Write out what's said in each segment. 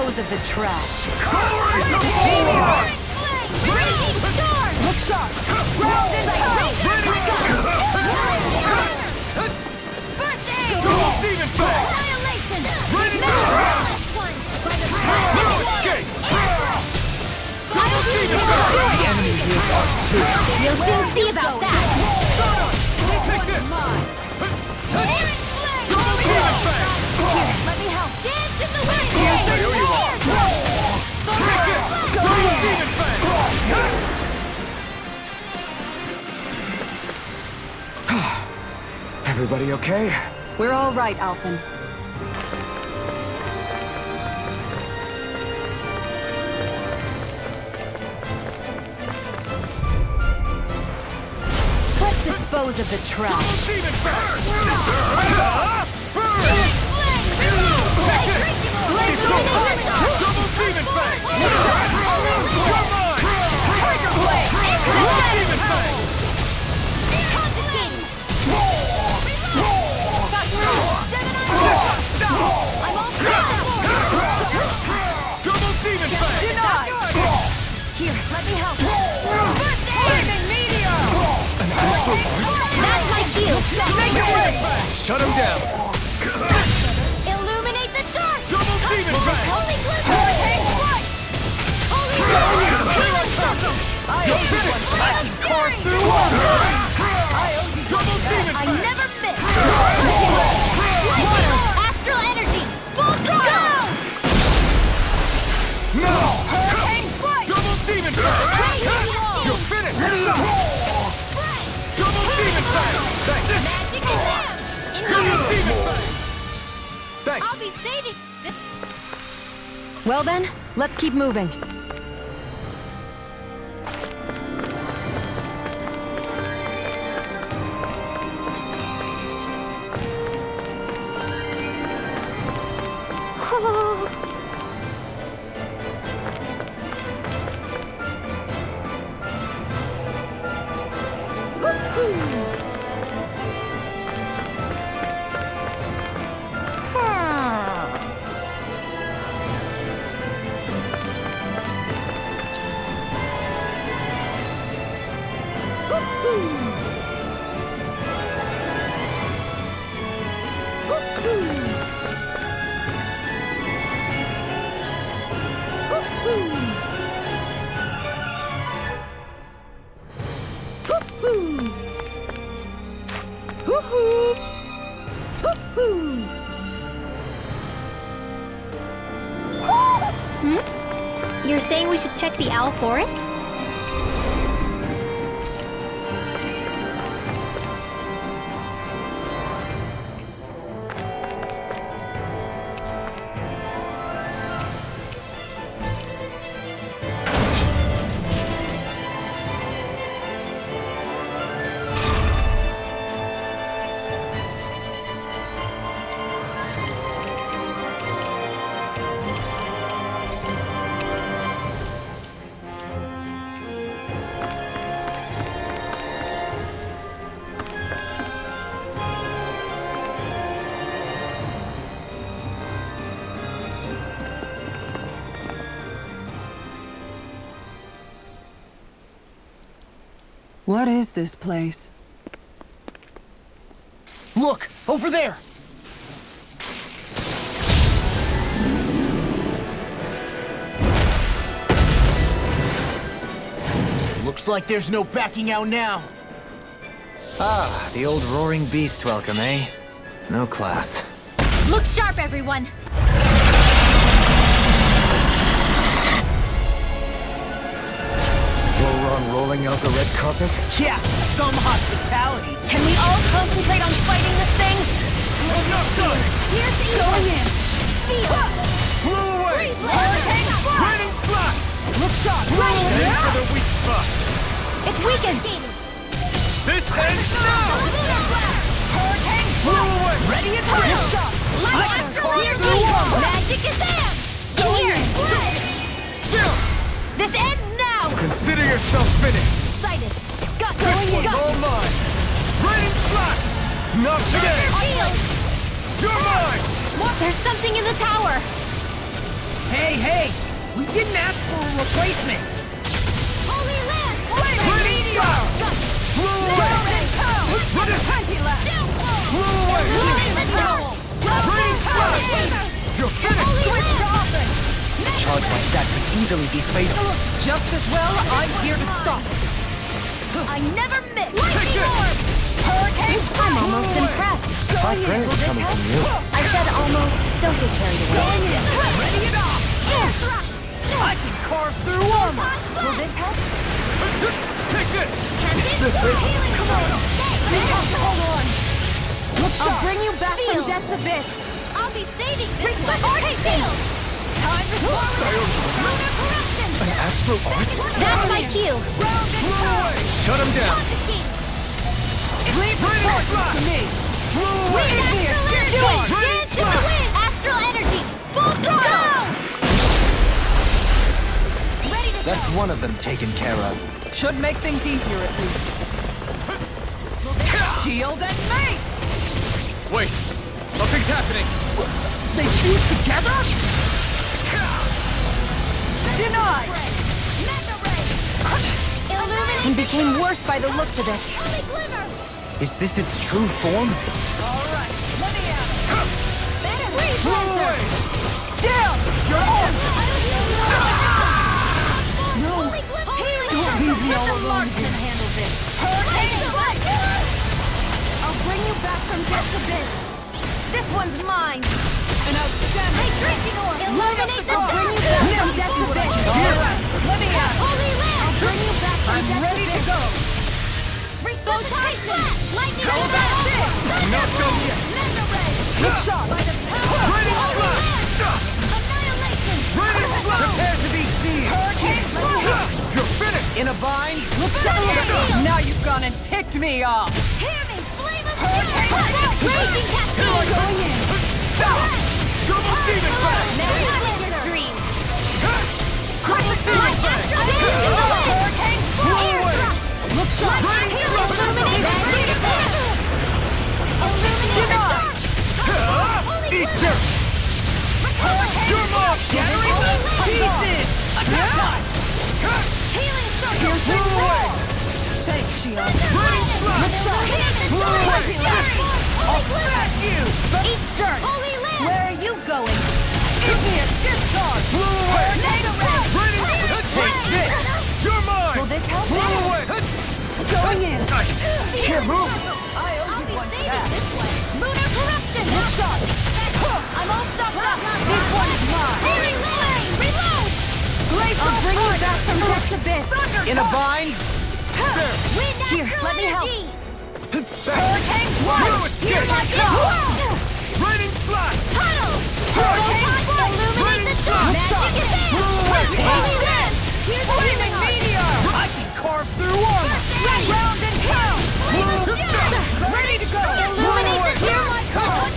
dispose of the trash. Look sharp! Ground and pound! First aid! Demon Fang! Annihilation! Ready Now! now! One by the Escape! The enemy heals us too. You'll soon see about that! Take this! Aaron Flame! Demon Fang! Here, let me help! Dance in the wind! I owe you one! Take this! Demon Fang! Everybody okay? We're all right, Alphen. Let's dispose of the trash. Demon Fang! Double Demon Fang! You're mine! Tiger Blade! Demon Fang! Double Demon Fang! Here, let me help! First aid! Meteor! An astral point? That's my cue! Make it rain! Shut him down! Illuminate the dark! Double Demon Fang! Holy Blizzard! Hurricane Strike! Holy Blizzard! Healing Circle! You're finished! Fury! Double Demon I Fang! never miss! Water! Astral Energy! Full throttle! No! Hurricane Strike! Double Demon Fang! You're finished! Double Demon Fang! Thanks! Magic is out! Double Demon Fang! Thanks! I'll be saving... Well then, let's keep moving. You're saying we should check the Owl Forest? What is this place? Look! Over there! Looks like there's no backing out now. Ah, the old roaring beast welcome, eh? No class. Look sharp, everyone! Rolling out the red carpet? Yeah, some hospitality. Can we all concentrate on fighting this thing? Enough time! Here's the going in! See ya! Blew away! Hurricane Strike! Raining Slash! Look sharp! Aim for the weak spot! It's weakened! This ends now! Hurricane Blew away! Ready and ready! Look sharp! Light Astral Energy! Magic is in! In here! Chill! This ends now! Consider yourself finished! Excited! Got This one's got all mine! Raining Slash! Not today! Shield! You're mine! There's something in the tower! Hey, hey! We didn't ask for a replacement! Holy Land! Flaming meteor! Blew away! Run it! Blew away! Rain flash! You're finished! Switch to offense! A charge like that could easily be fatal. Just as well, I'm here to stop it. I never miss! Take it! Hurricane! I'm almost impressed. My praise coming from you. I said almost. Don't get carried away. Ready it off! I can carve through armor! Will this help? Take this! Is this it? Come on! Hold on. Look I'll bring you back from death's abyss. I'll be saving this one! Field! Time to forward! Lunar corruption! An astral art? That's my cue! Blew away! Shut him down! Leave the charges to me. Blew away! Do it! Dance to the wind! Astral energy! Full throttle! Ready to That's one of them taken care of. Should make things easier at least. Shield and mace. Wait! Something's happening! They fuse together? Denied. Illuminate! And became worse by the looks of it. Holy glimmer! Is this its true form? Blew away! Down. You're on. Holy glimmer! Don't leave me all alone. Marksman handle this. I'll bring you back from death's abyss. This one's mine! An outstanding. Drinking oil! Illuminate the I'll bring you back from death's abyss. Let me out. Holy land! Bring you back from I'm death's ready to abyss. go! Resuscitation! Lightning How about this? Not done yet! Mega ray! Good shot! By the power! Raining Holy flash! land! Annihilation! Raining flash! Prepare to be seized! Hurricane flash! You're finished! In a bind? Now you've gone and ticked me off. Hear me! Flame of fury! Raging cascade! Going in. Double demon flash! Now live your dreams! Double demon flash! Hurricane flash! Look sharp. Eat dirt! You're mine! Shattering the pieces! Attack time! Blew away! Thanks, Shion. Raining flash! Blew away! I'll smash you! Eat dirt! Holy land! Where are you going? Give me a discharge! Blew away! Raining Take this! You're mine! Will this help? Blew away! Going in. Can't move! I owe I'll you be one for saving that. this one! Lunar corruption! Look sharp. I'm all stocked up! This one's mine. Searing flame! Reload! I'll bring you back from death's abyss. In a bind? Wind Here, astral let me help. energy! Hurricane You flash. escaped! Raining flash! Tunnel! Hurricane Illuminate the Raining sun! flash! Magic is there! Blew away! Holy land! Here's the Flaming meteor! I can carve through armor! Round and pound! Ready to go! Illuminate the hear my call!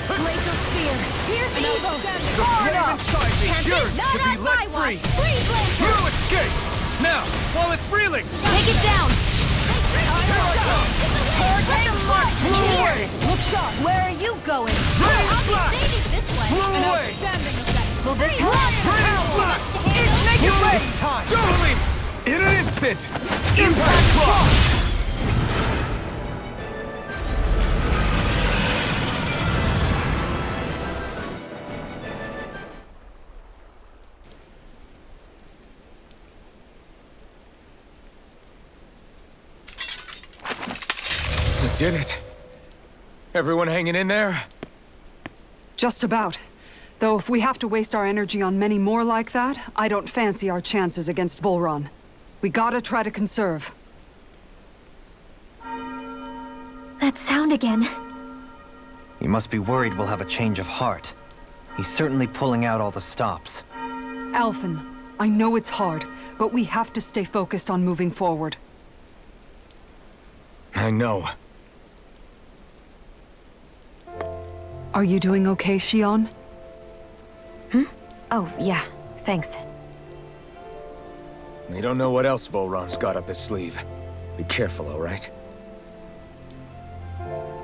Glacial spear! Here's evil! Flame inside me yearns Not to be on my let free! watch! Freeze You Lancer! escape! Now, while it's reeling! Take it down! Hurricane Blew away! Look sharp. Where are you going? Raining I'll be flash! saving this one! Blew away! Outstanding effect. Will this help? Raining flash! Make it ready! Time! Totally! In an instant! Impact block! We did it! Everyone hanging in there? Just about. Though if we have to waste our energy on many more like that, I don't fancy our chances against Volron. We gotta try to conserve. That sound again. You must be worried we'll have a change of heart. He's certainly pulling out all the stops. Alphen, I know it's hard, but we have to stay focused on moving forward. I know. Are you doing okay, Shion? Oh, yeah. Thanks. We don't know what else Volron's got up his sleeve. Be careful, all right?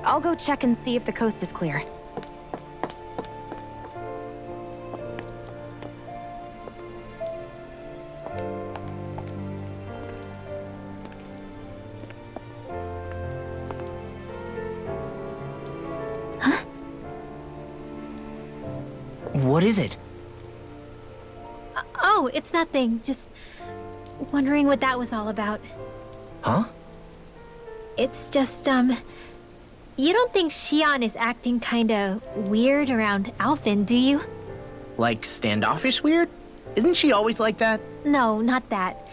I'll go check and see if the coast is clear. What is it? Oh, it's nothing. Just wondering what that was all about. Huh? It's just, you don't think Xion is acting kinda weird around Alphen, do you? Like standoffish weird? Isn't she always like that? No, not that.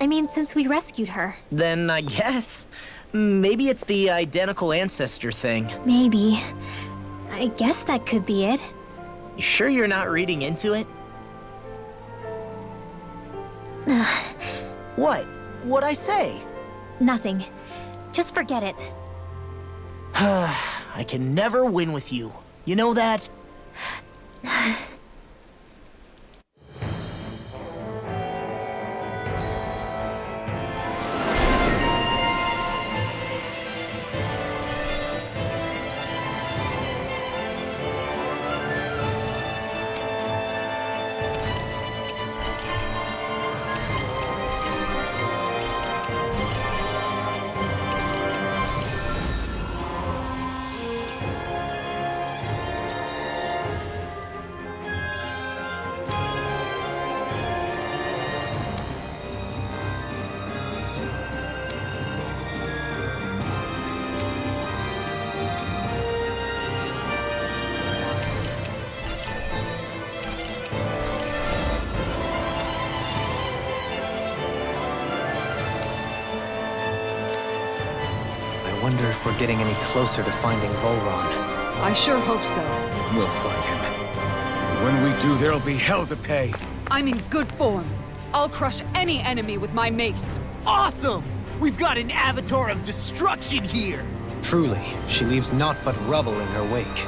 I mean, since we rescued her. Then I guess. Maybe it's the identical ancestor thing. Maybe. I guess that could be it. You sure you're not reading into it? What? What'd I say? Nothing. Just forget it. I can never win with you. You know that? I wonder if we're getting any closer to finding Volron. I sure hope so. We'll find him. When we do, there'll be hell to pay. I'm in good form. I'll crush any enemy with my mace. Awesome! We've got an avatar of destruction here! Truly, she leaves naught but rubble in her wake.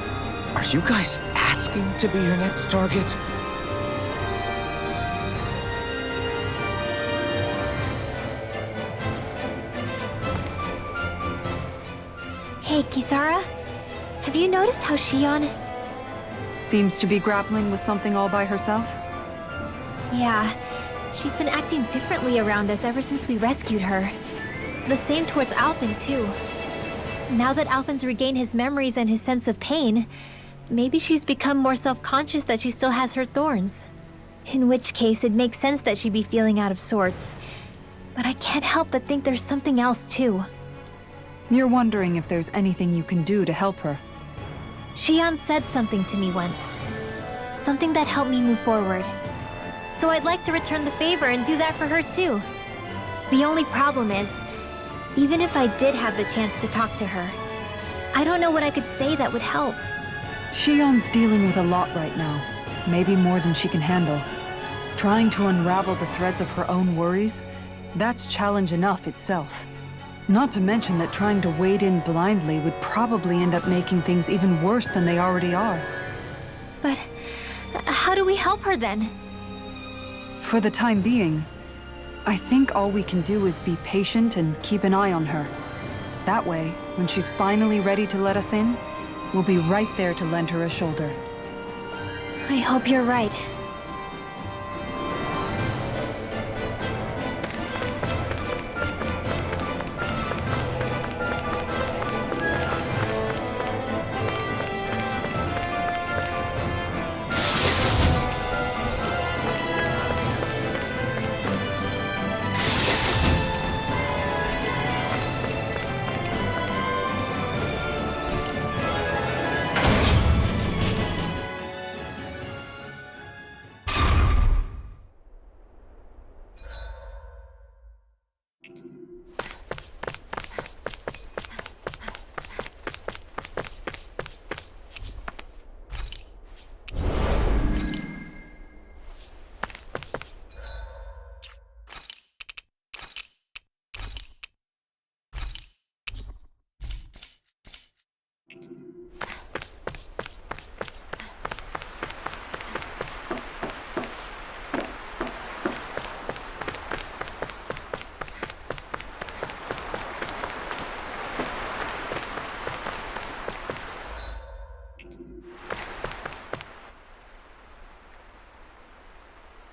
Are you guys asking to be your next target? Hey, Kisara. Have you noticed how Xion... Seems to be grappling with something all by herself. Yeah, she's been acting differently around us ever since we rescued her. The same towards Alphen, too. Now that Alphen's regained his memories and his sense of pain, maybe she's become more self-conscious that she still has her thorns. In which case, it makes sense that she'd be feeling out of sorts. But I can't help but think there's something else, too. You're wondering if there's anything you can do to help her. Xion said something to me once. Something that helped me move forward. So I'd like to return the favor and do that for her too. The only problem is, even if I did have the chance to talk to her, I don't know what I could say that would help. Xion's dealing with a lot right now. Maybe more than she can handle. Trying to unravel the threads of her own worries, that's challenge enough itself. Not to mention that trying to wade in blindly would probably end up making things even worse than they already are. But how do we help her then? For the time being, I think all we can do is be patient and keep an eye on her. That way, when she's finally ready to let us in, we'll be right there to lend her a shoulder. I hope you're right.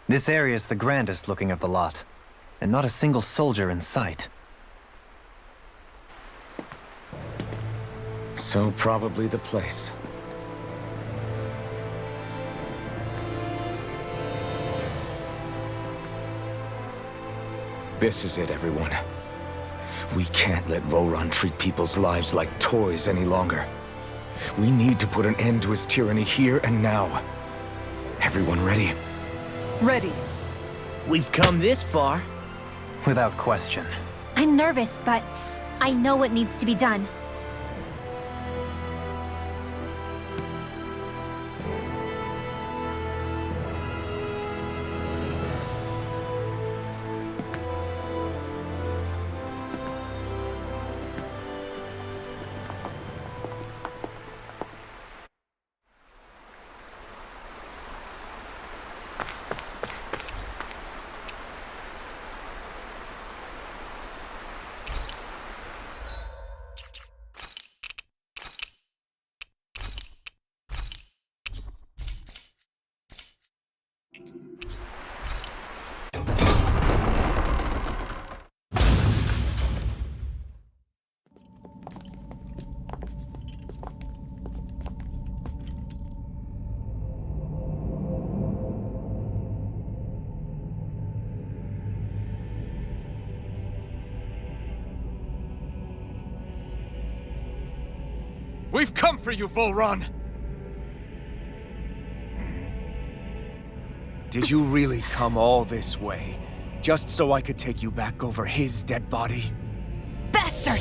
This area's the grandest looking of the lot, and not a single soldier in sight. So probably the place. This is it, everyone. We can't let Voron treat people's lives like toys any longer. We need to put an end to his tyranny here and now. Everyone ready? Ready. We've come this far. Without question. I'm nervous, but I know what needs to be done. We've come for you, Volron! Did you really come all this way, just so I could take you back over his dead body? Bastard!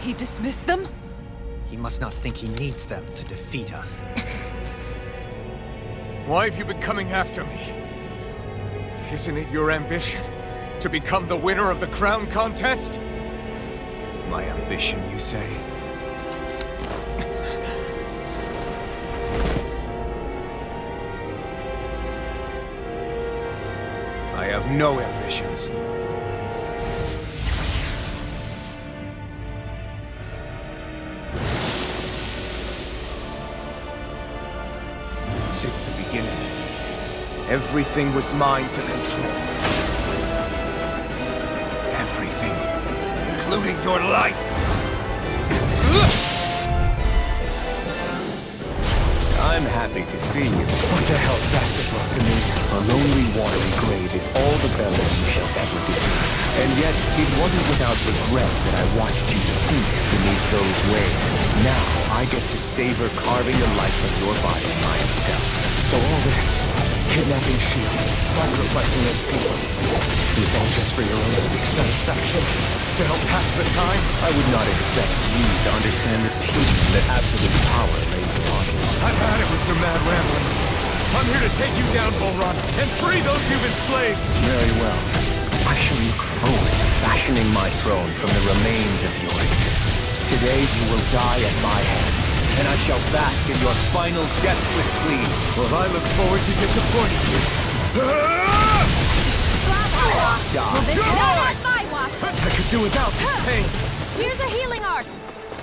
He dismissed them? He must not think he needs them to defeat us. Why have you been coming after me? Isn't it your ambition to become the winner of the crown contest? My ambition, you say? I have no ambitions. Since the beginning, everything was mine to control. Everything, including your life. I'm happy to see you. What the hell's that supposed to mean? A lonely watery grave is all the bellow you shall ever be. And yet, it wasn't without regret that I watched you sink beneath those waves. Now, I get to savor carving the life of your body myself. So all this, kidnapping sheep, sacrificing those people, it was all just for your own sick satisfaction? To help pass the time? I would not expect you to understand the teaching that absolute power lays upon you. I've had it with your mad rambling. I'm here to take you down, Volron, and free those you've enslaved! Very well. I shall look forward to fashioning my throne from the remains of your existence. Today you will die at my hand, and I shall bask in your final deathless sleep. Well, I look forward to disappointing you. I could do without this pain. Here's a healing art.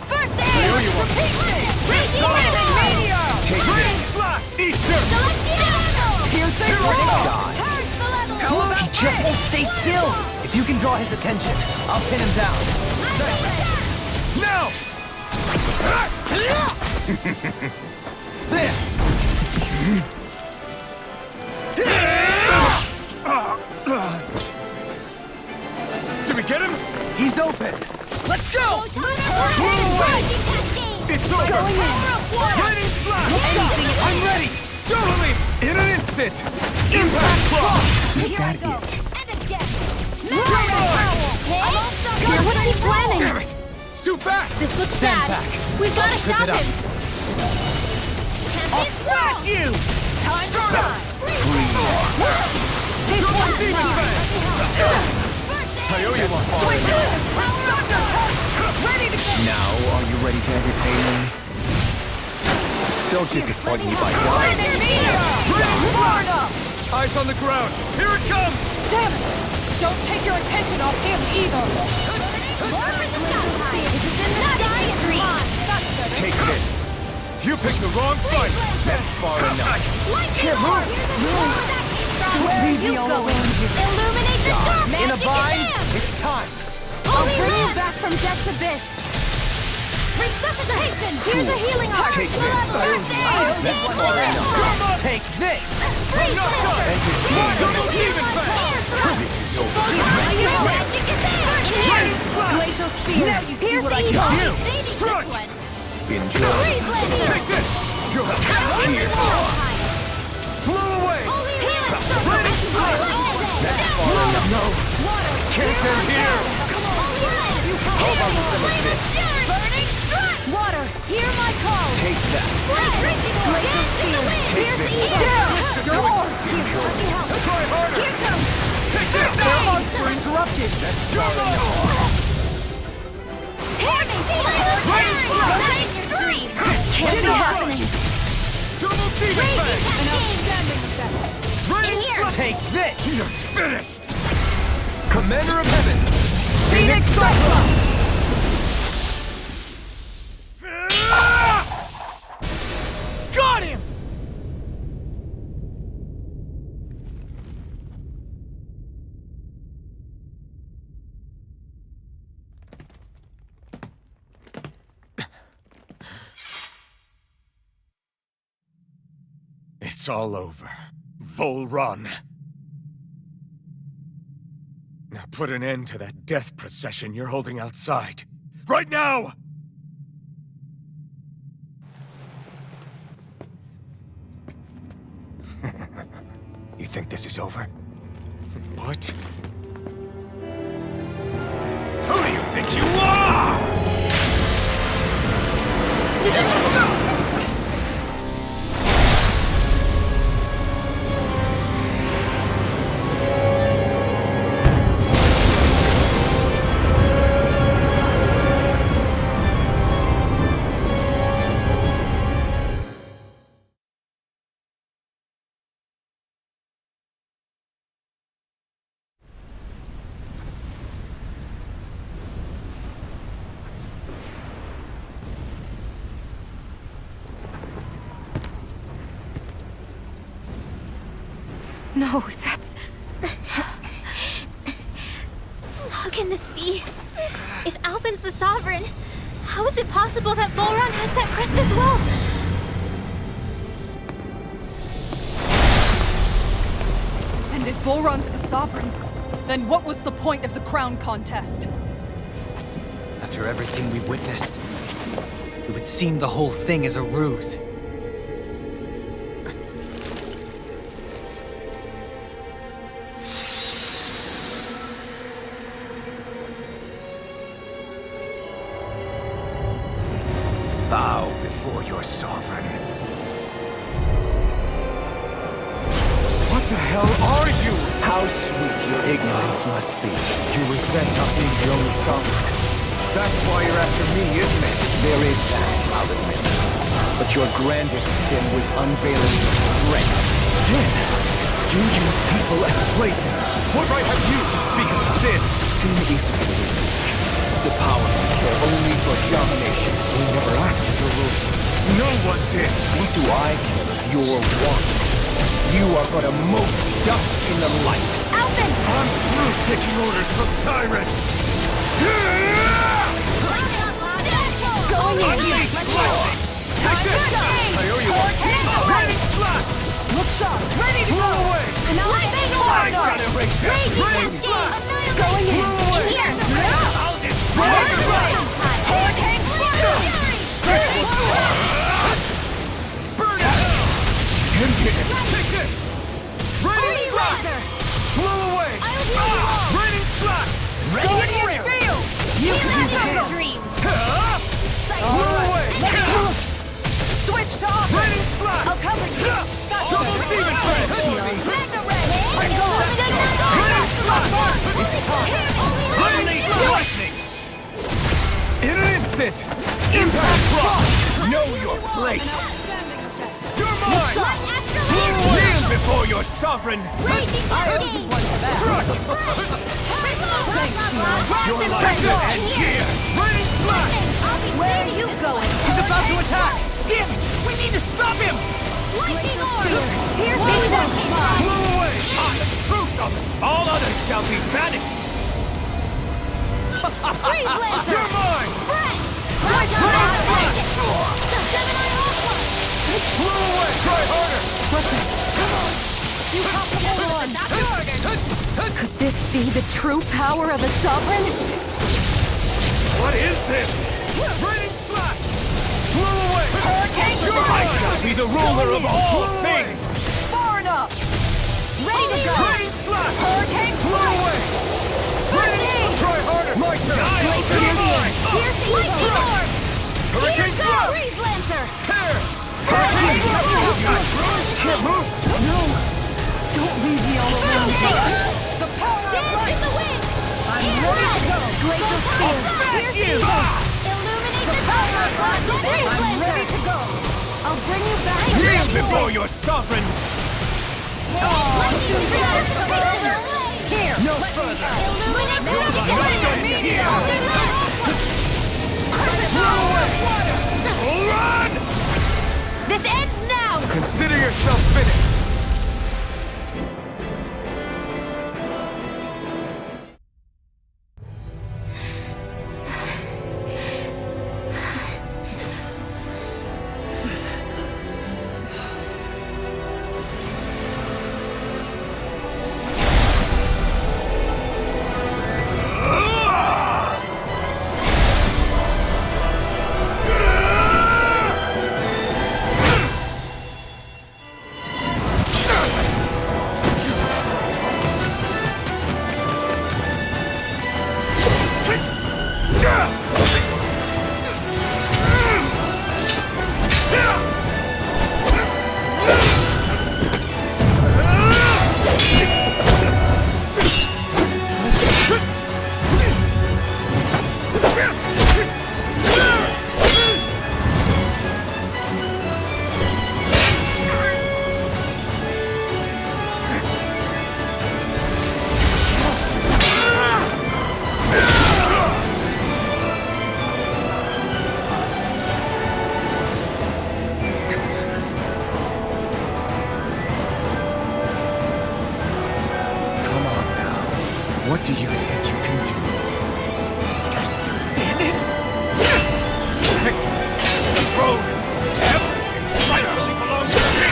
First I aid. know you want Repeat me. Raging meteor. Take this. Slash! Easter! Piercing Die. He just won't stay still! If you can draw his attention, I'll pin him down. Now! Did we get him? He's open! Let's go! It's over! Lightning flash! I'm ready! Totally! In an instant! Impact claw! Is that it? What is he planning? Damn it! It's too fast! This looks Stand bad. back. We've got to Trip stop it up. him. I'll smash you! Time to shine! This one's Demon mine. Fang! I owe you one. Ready to go! Now, are you ready to entertain me? Don't disappoint me by dying. Eyes on the ground! Here it comes! Damn it! Don't take your attention off him either! Take this. You picked the wrong fight! That's far enough. Don't leave me all alone here. Illuminate the dark. In a bind, it's time! I'll bring you back from death to this. Resuscitation! Here's a healing arc! Take this. That's far enough. Take this! Freeze Blaster! This is over. Magic is there! Glacial Spear! Now you see what I can do! Enjoy. Take this! You'll have here. Blow away! That's far enough. No! Can't end here! How about some of this? Water, hear my call! Take that! Glacial Spear! Take this! Your orb! Try harder! Here comes! Take this! Their arms were interrupted! That's far enough. Hear me! Right in your dream! Can't be happening! Double demon bang! An outstanding effect! In here! Take this! You're finished! Commander of Heaven! Phoenix Cyclone! Got him! It's all over. Volron. Now put an end to that death procession you're holding outside. Right now! You think this is over? What? Who do you think you are? No, that's... How can this be? If Alpin's the Sovereign, how is it possible that Volron has that crest as well? And if Volron's the Sovereign, then what was the point of the crown contest? After everything we've witnessed, it would seem the whole thing is a ruse. Bow before your sovereign. What the hell are you? How sweet your ignorance must be. You resent us being the only sovereign. That's why you're after me, isn't it? There is that, I'll admit. But your grandest sin was unveiling your strength. Sin? You use people as playthings. What right have you to speak of sin? Sin is weak. The power you care only for domination. We never asked you to rule. No one did. What do I care if you're one? You are but a mote dust in the light. Alpin! I'm through taking orders from tyrants. Going in! Unleash lightning! Take this! I owe you one. Raining blast! Look sharp! Ready to Blow go! away! Lightning I orb! shall erase that! Raining blast! Going in! Blow away! In here! I'll destroy you! Hurricane Fury! Burn it! Take this! Raining blast! Blow away! Raining blast! Radiant Steel! You can do Healing this! Dreams! Blow away! Switch to offense! Raining blast! I'll cover you! Double demon blast! Mega Red! I'm going! Raining blast! Unleash lightning! In an instant! Impact Frost! Know your place! You're mine! Kneel before your sovereign! Struck! Your life will end here! Raining blast! Where are you going? He's about to attack! Damn it! We need to stop him! Lightning Orb! Here's Blow away! I am the true sovereign! All others shall be banished! Freeze Blaster! You're mine! Fred! Try harder! You have to hold on! That's the organ! Could this be the true power of a sovereign? What is this? Raining slash! Blow away! Hurricane I shall be the ruler of all things! Far enough! Ready to go! Raining slash! Hurricane Blow away! Hurricane! Try harder! My turn! Piercing lightning orb! Hurricane Go! slash! Freeze Lancer! Tear! Hurricane Can't move! No! Don't leave me all alone. The power of light! In the wind! I'm ready to go! Glacial Spear! Piercing! Illuminate the power of light! Freeze I'm Lancer! ready to go! I'll bring you back! Kneel before your sovereign! Lightning strike! Here! No further! Illuminate the I'm not done here! Run! This ends now! Consider yourself finished! What do you think you can do? This guy's still standing? Victory! The throne! Everything rightfully belongs to me!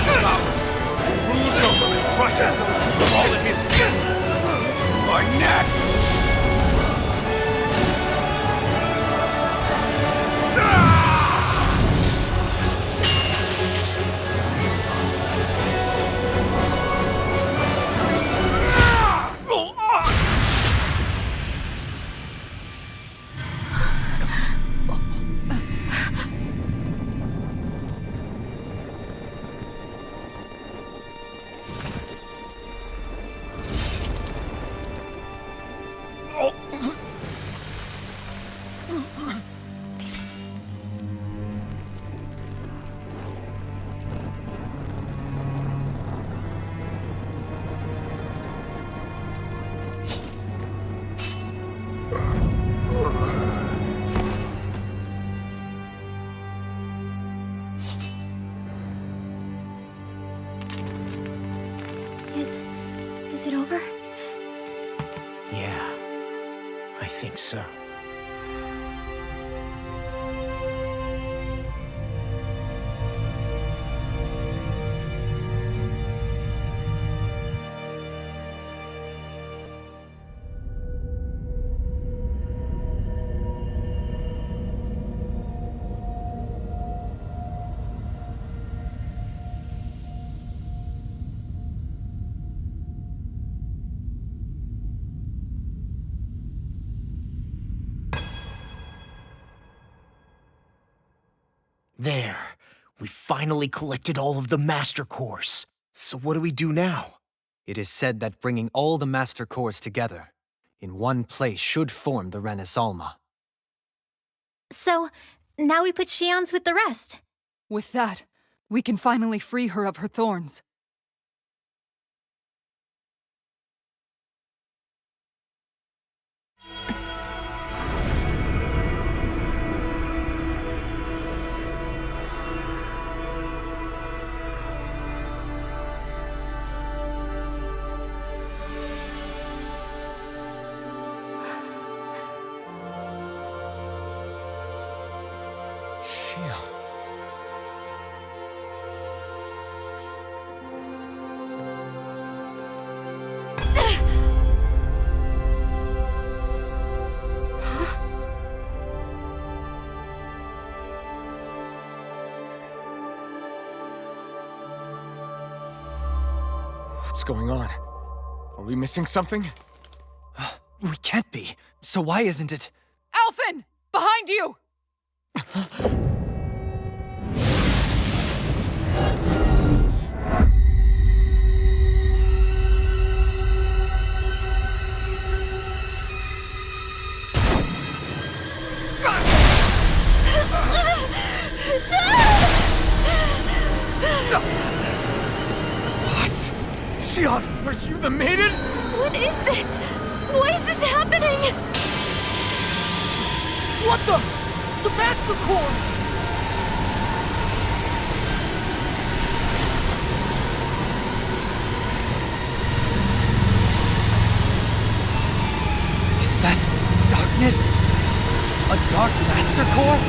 The mountains! Rules over and crushes those who fall at his feet! Are next! Is it over? Yeah, I think so. There. We finally collected all of the Master Cores. So what do we do now? It is said that bringing all the Master Cores together in one place should form the Renaissance. So, now we put Shion's with the rest. With that, we can finally free her of her thorns. What's going on? Are we missing something? We can't be. So why isn't it? Alphen! Behind you! Xion, are you the maiden? What is this? Why is this happening? What the? The Master Cores! Is that darkness? A Dark Master Core?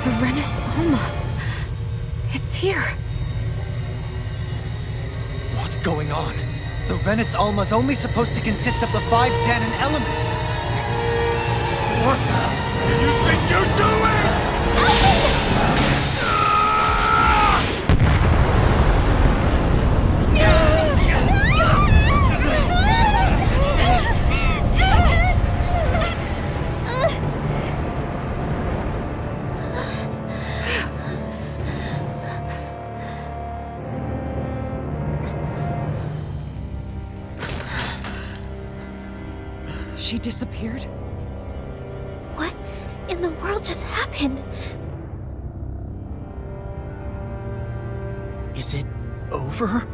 The Renis Alma. It's here. What's going on? The Renis Alma's only supposed to consist of the 5 Danon elements. Just what do you think you're doing? She disappeared? What in the world just happened? Is it over?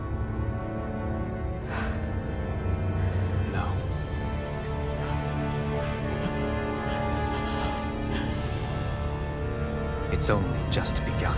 No. It's only just begun.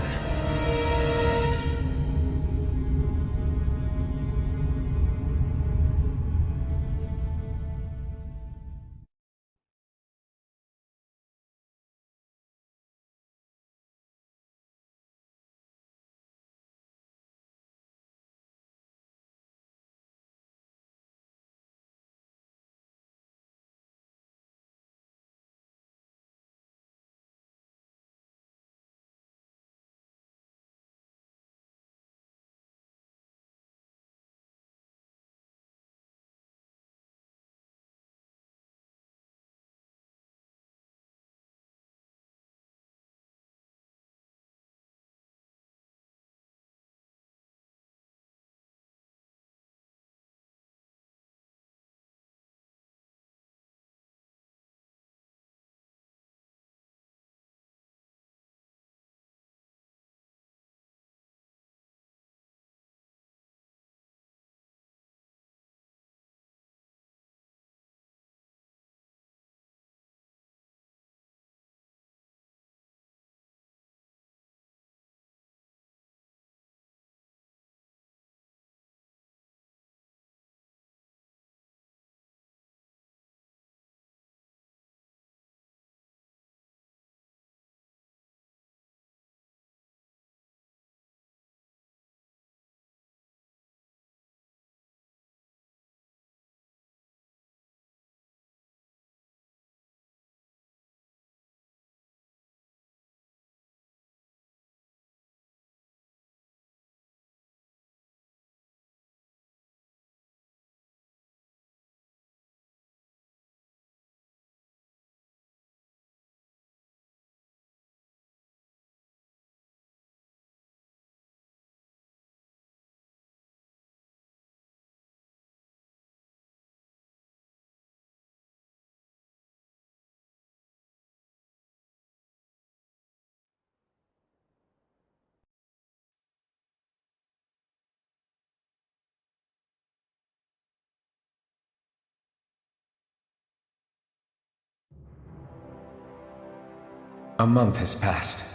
A month has passed.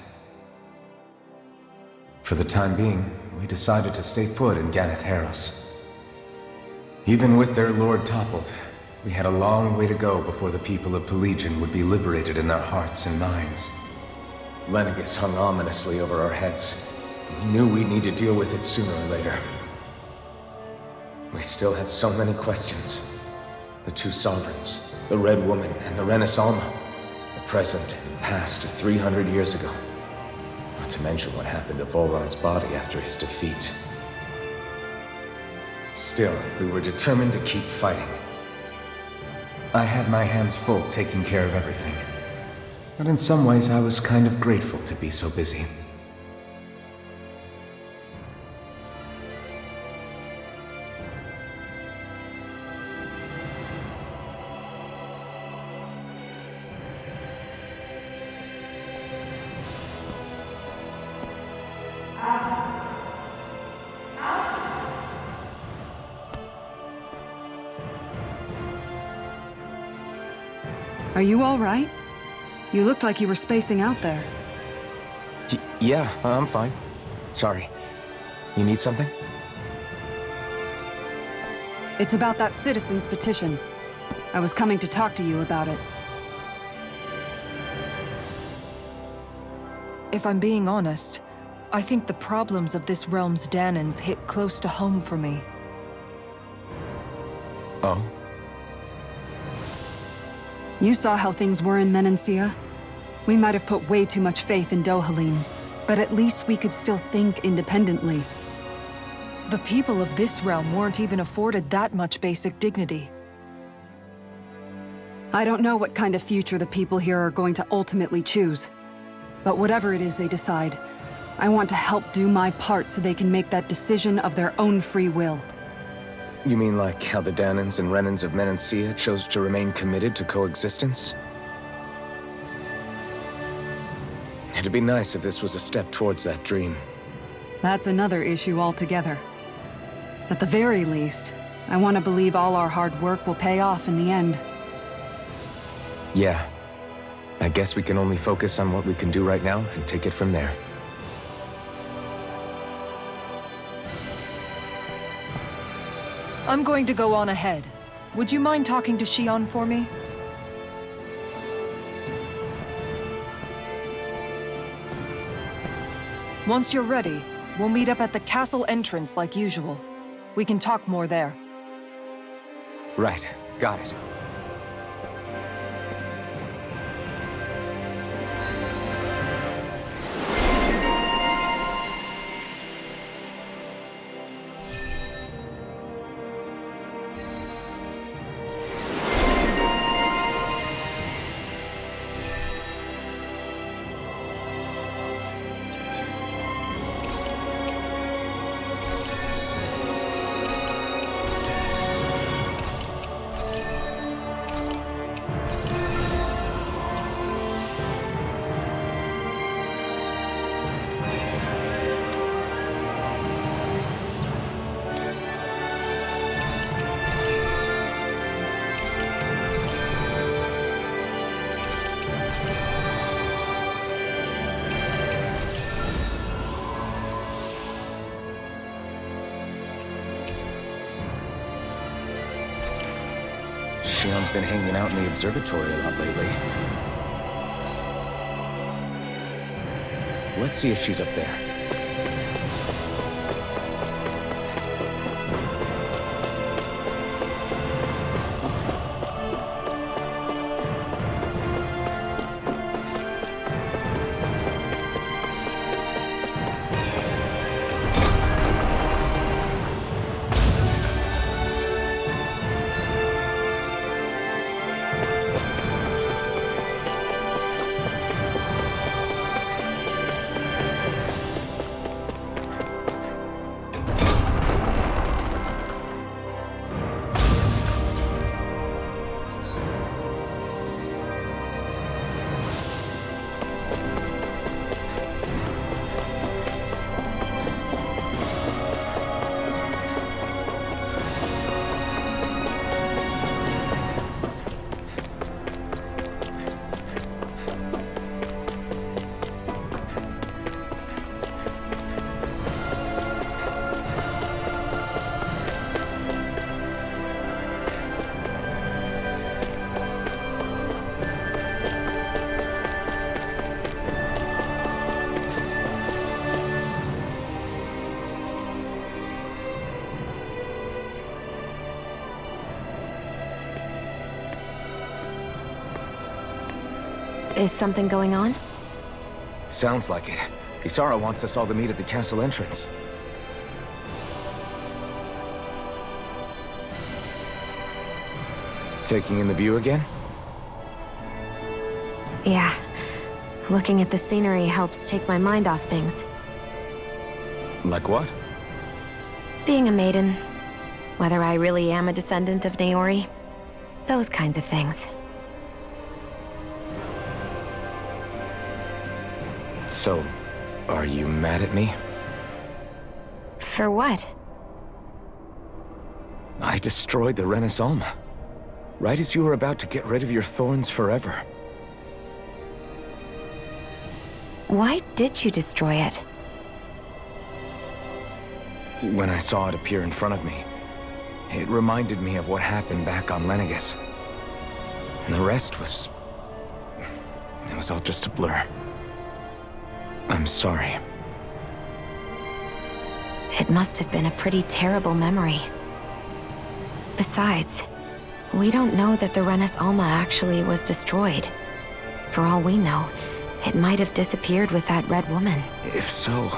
For the time being, we decided to stay put in Ganeth Heros. Even with their lord toppled, we had a long way to go before the people of Pelegion would be liberated in their hearts and minds. Lenegus hung ominously over our heads. We knew we'd need to deal with it sooner or later. We still had so many questions. The two sovereigns, the Red Woman and the Renaissance, the present and past 300 years ago. Not to mention what happened to Volron's body after his defeat. Still, we were determined to keep fighting. I had my hands full taking care of everything. But in some ways, I was kind of grateful to be so busy. Are you all right? You looked like you were spacing out there. Yeah, I'm fine. Sorry. You need something? It's about that citizen's petition. I was coming to talk to you about it. If I'm being honest, I think the problems of this realm's Danans hit close to home for me. Oh? You saw how things were in Menancia? We might have put way too much faith in Dohalim, but at least we could still think independently. The people of this realm weren't even afforded that much basic dignity. I don't know what kind of future the people here are going to ultimately choose. But whatever it is they decide, I want to help do my part so they can make that decision of their own free will. You mean like how the Danans and Renans of Menancia chose to remain committed to coexistence? It'd be nice if this was a step towards that dream. That's another issue altogether. At the very least, I want to believe all our hard work will pay off in the end. Yeah. I guess we can only focus on what we can do right now and take it from there. I'm going to go on ahead. Would you mind talking to Shion for me? Once you're ready, we'll meet up at the castle entrance like usual. We can talk more there. Right. Got it. Shion's been hanging out in the observatory a lot lately. Let's see if she's up there. Is something going on? Sounds like it. Kisara wants us all to meet at the castle entrance. Taking in the view again? Yeah. Looking at the scenery helps take my mind off things. Like what? Being a maiden. Whether I really am a descendant of Naori. Those kinds of things. So, are you mad at me? For what? I destroyed the Renaissance, right as you were about to get rid of your thorns forever. Why did you destroy it? When I saw it appear in front of me, it reminded me of what happened back on Lenegus. And the rest was... it was all just a blur. I'm sorry. It must have been a pretty terrible memory. Besides, we don't know that the Renaissance actually was destroyed. For all we know, it might have disappeared with that red woman. If so,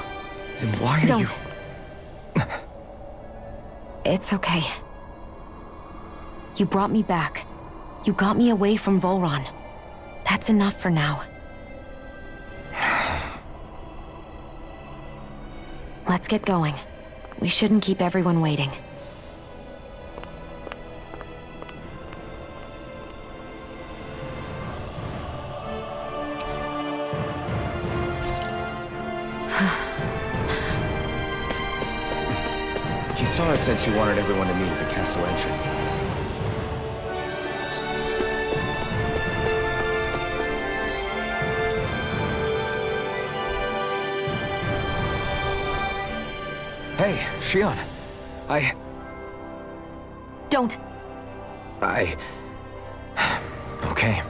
then why are you... Don't. It's okay. You brought me back. You got me away from Volron. That's enough for now. Let's get going. We shouldn't keep everyone waiting. Kisara said she wanted everyone to meet at the castle entrance. Hey, Shion. Don't. Okay.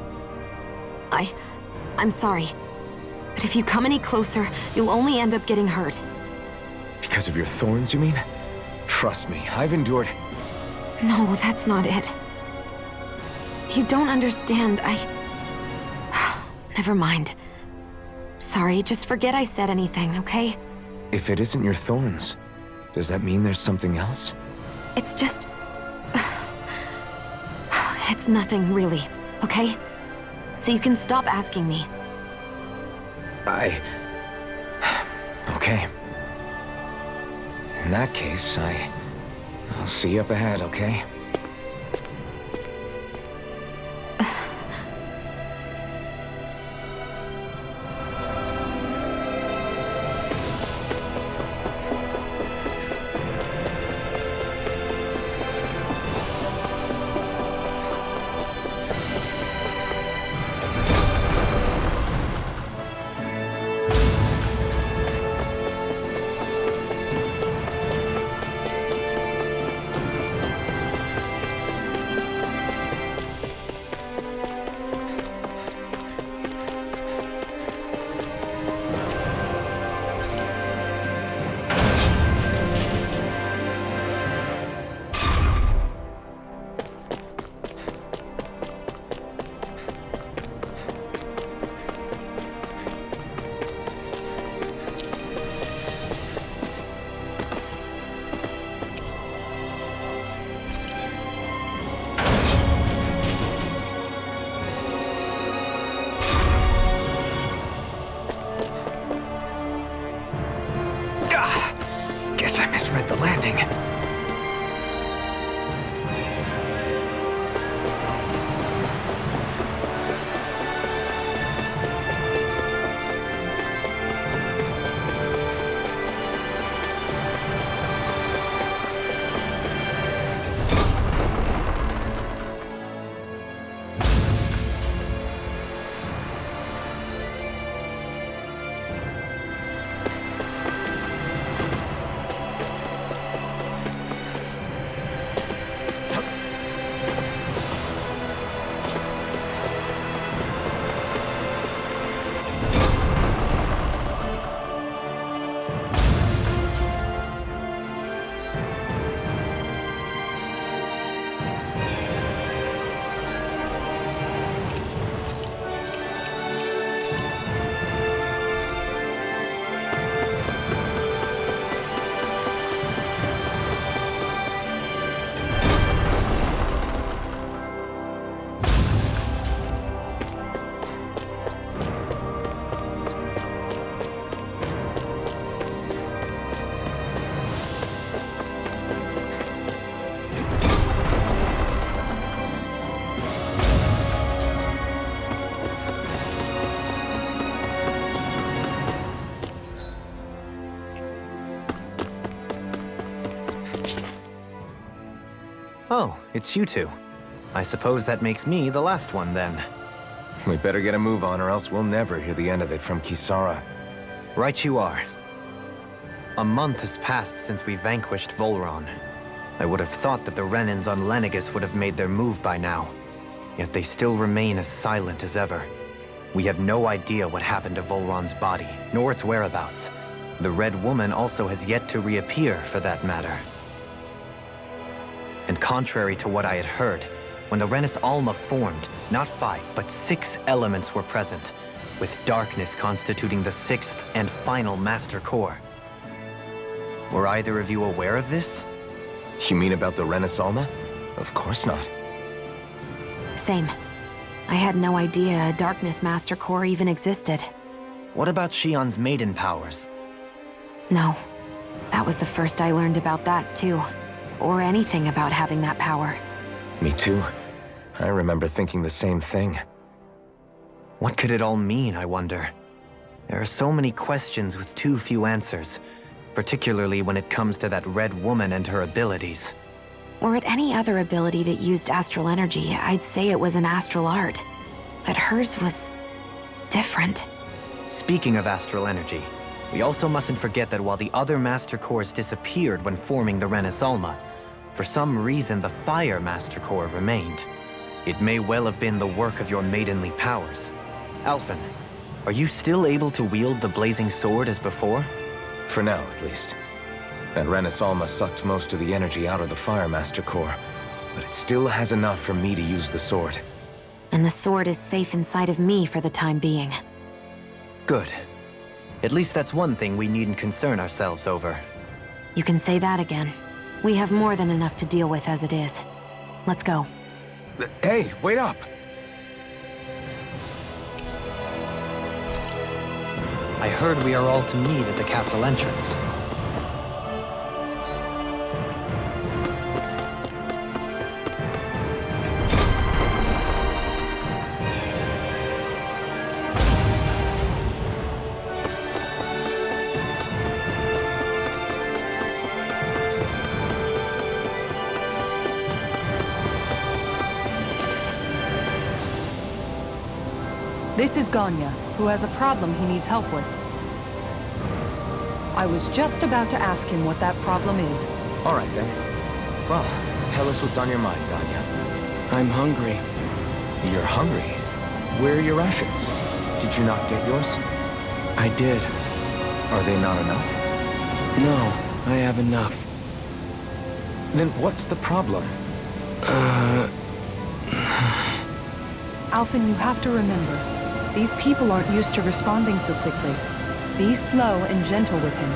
I'm sorry. But if you come any closer, you'll only end up getting hurt. Because of your thorns, you mean? Trust me, I've endured... No, that's not it. You don't understand, Never mind. Sorry, just forget I said anything, okay? If it isn't your thorns, does that mean there's something else? It's just... It's nothing, really, okay? So you can stop asking me. Okay. In that case, I'll see you up ahead, okay? Guess I misread the landing. Oh, it's you two. I suppose that makes me the last one, then. We better get a move on, or else we'll never hear the end of it from Kisara. Right you are. A month has passed since we vanquished Volron. I would have thought that the Renans on Lenegis would have made their move by now. Yet they still remain as silent as ever. We have no idea what happened to Volron's body, nor its whereabouts. The Red Woman also has yet to reappear, for that matter. And contrary to what I had heard, when the Renis Alma formed, not 5, but 6 elements were present, with darkness constituting the 6th and final Master Core. Were either of you aware of this? You mean about the Renis Alma? Of course not. Same. I had no idea a Darkness Master Core even existed. What about Shion's maiden powers? No. That was the first I learned about that, too. Or anything about having that power. Me too. I remember thinking the same thing. What could it all mean, I wonder? There are so many questions with too few answers, particularly when it comes to that Red Woman and her abilities. Were it any other ability that used astral energy, I'd say it was an astral art. But hers was different. Speaking of astral energy, we also mustn't forget that while the other Master Cores disappeared when forming the Renis Alma, for some reason the Fire Master Core remained. It may well have been the work of your maidenly powers. Alphen, are you still able to wield the blazing sword as before? For now, at least. That Renis Alma sucked most of the energy out of the Fire Master Core, but it still has enough for me to use the sword. And the sword is safe inside of me for the time being. Good. At least that's one thing we needn't concern ourselves over. You can say that again. We have more than enough to deal with as it is. Let's go. Hey, wait up! I heard we are all to meet at the castle entrance. This is Ganya, who has a problem he needs help with. I was just about to ask him what that problem is. All right, then. Well, tell us what's on your mind, Ganya. I'm hungry. You're hungry? Where are your rations? Did you not get yours? I did. Are they not enough? No, I have enough. Then what's the problem? Alphen, you have to remember, these people aren't used to responding so quickly. Be slow and gentle with him.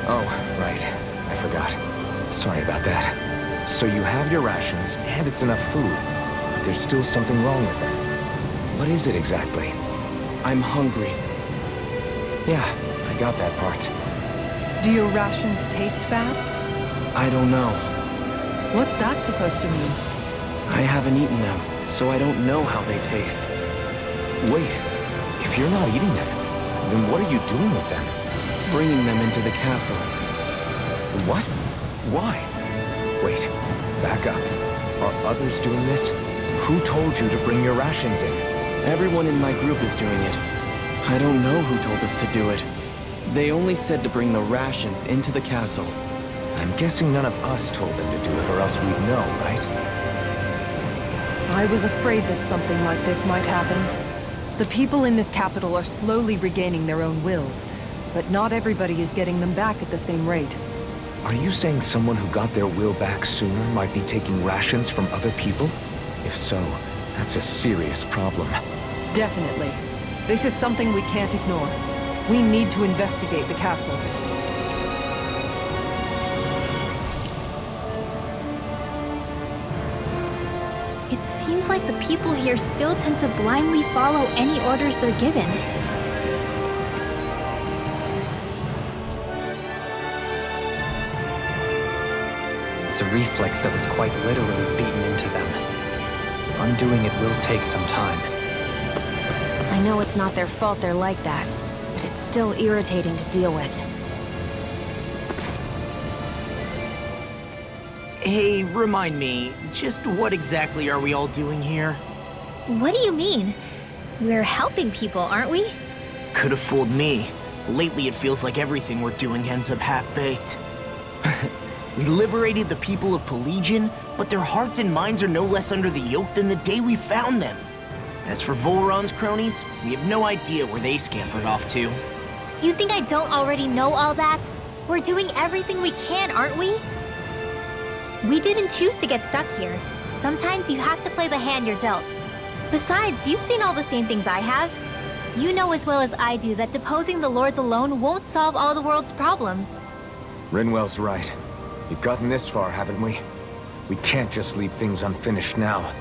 Oh, right. I forgot. Sorry about that. So you have your rations, and it's enough food, but there's still something wrong with them. What is it exactly? I'm hungry. Yeah, I got that part. Do your rations taste bad? I don't know. What's that supposed to mean? I haven't eaten them, so I don't know how they taste. Wait, if you're not eating them, then what are you doing with them? Bringing them into the castle. What? Why? Wait, back up. Are others doing this? Who told you to bring your rations in? Everyone in my group is doing it. I don't know who told us to do it. They only said to bring the rations into the castle. I'm guessing none of us told them to do it, or else we'd know, right? I was afraid that something like this might happen. The people in this capital are slowly regaining their own wills, but not everybody is getting them back at the same rate. Are you saying someone who got their will back sooner might be taking rations from other people? If so, that's a serious problem. Definitely. This is something we can't ignore. We need to investigate the castle. It seems like the people here still tend to blindly follow any orders they're given. It's a reflex that was quite literally beaten into them. Undoing it will take some time. I know it's not their fault they're like that, but it's still irritating to deal with. Hey, remind me, just what exactly are we all doing here? What do you mean? We're helping people, aren't we? Could have fooled me. Lately it feels like everything we're doing ends up half-baked. We liberated the people of Pelegion, but their hearts and minds are no less under the yoke than the day we found them. As for Volron's cronies, we have no idea where they scampered off to. You think I don't already know all that? We're doing everything we can, aren't we? We didn't choose to get stuck here. Sometimes you have to play the hand you're dealt. Besides, you've seen all the same things I have. You know as well as I do that deposing the lords alone won't solve all the world's problems. Rinwell's right. We've gotten this far, haven't we? We can't just leave things unfinished now.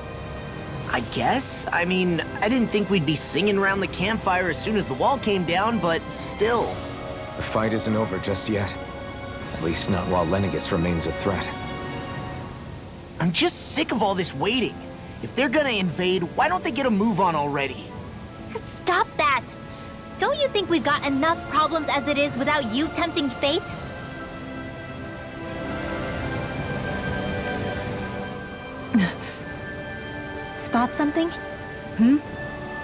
I guess? I mean, I didn't think we'd be singing around the campfire as soon as the wall came down, but still. The fight isn't over just yet. At least not while Lenegis remains a threat. I'm just sick of all this waiting. If they're gonna invade, why don't they get a move on already? Stop that! Don't you think we've got enough problems as it is without you tempting fate? Spot something?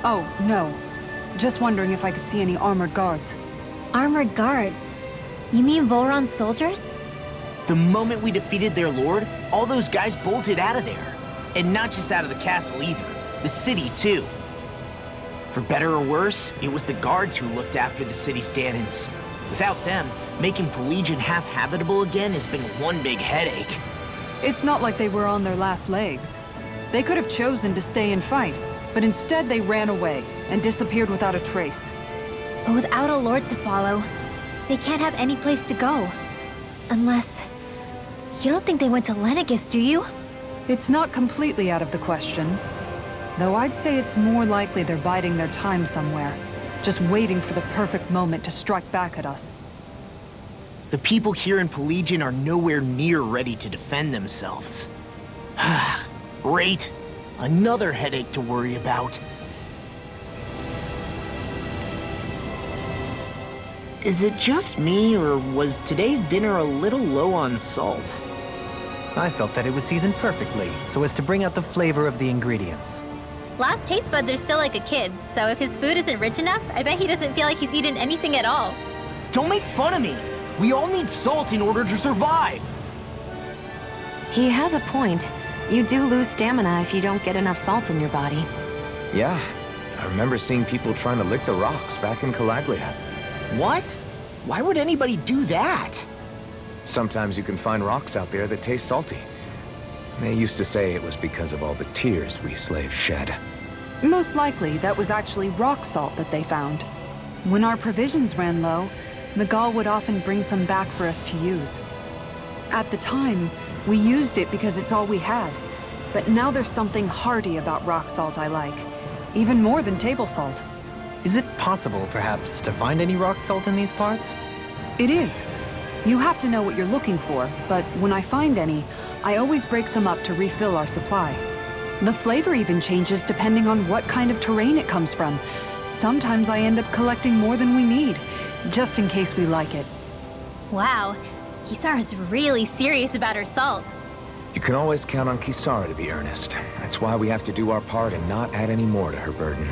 Oh, no. Just wondering if I could see any armored guards. Armored guards? You mean Volron's soldiers? The moment we defeated their lord, all those guys bolted out of there. And not just out of the castle either. The city, too. For better or worse, it was the guards who looked after the city's Danans. Without them, making Pelegion half-habitable again has been one big headache. It's not like they were on their last legs. They could have chosen to stay and fight, but instead they ran away and disappeared without a trace. But without a lord to follow, they can't have any place to go. Unless... You don't think they went to Lenegis, do you? It's not completely out of the question. Though I'd say it's more likely they're biding their time somewhere, just waiting for the perfect moment to strike back at us. The people here in Pelegion are nowhere near ready to defend themselves. Great. Another headache to worry about. Is it just me, or was today's dinner a little low on salt? I felt that it was seasoned perfectly, so as to bring out the flavor of the ingredients. Last taste buds are still like a kid's, so if his food isn't rich enough, I bet he doesn't feel like he's eaten anything at all. Don't make fun of me! We all need salt in order to survive! He has a point. You do lose stamina if you don't get enough salt in your body. Yeah, I remember seeing people trying to lick the rocks back in Calaglia. What? Why would anybody do that? Sometimes you can find rocks out there that taste salty. They used to say it was because of all the tears we slaves shed. Most likely, that was actually rock salt that they found. When our provisions ran low, Miguel would often bring some back for us to use. At the time, we used it because it's all we had. But now there's something hearty about rock salt I like. Even more than table salt. Is it possible, perhaps, to find any rock salt in these parts? It is. You have to know what you're looking for, but when I find any, I always break some up to refill our supply. The flavor even changes depending on what kind of terrain it comes from. Sometimes I end up collecting more than we need, just in case we like it. Wow, Kisara's really serious about her salt. You can always count on Kisara to be earnest. That's why we have to do our part and not add any more to her burden.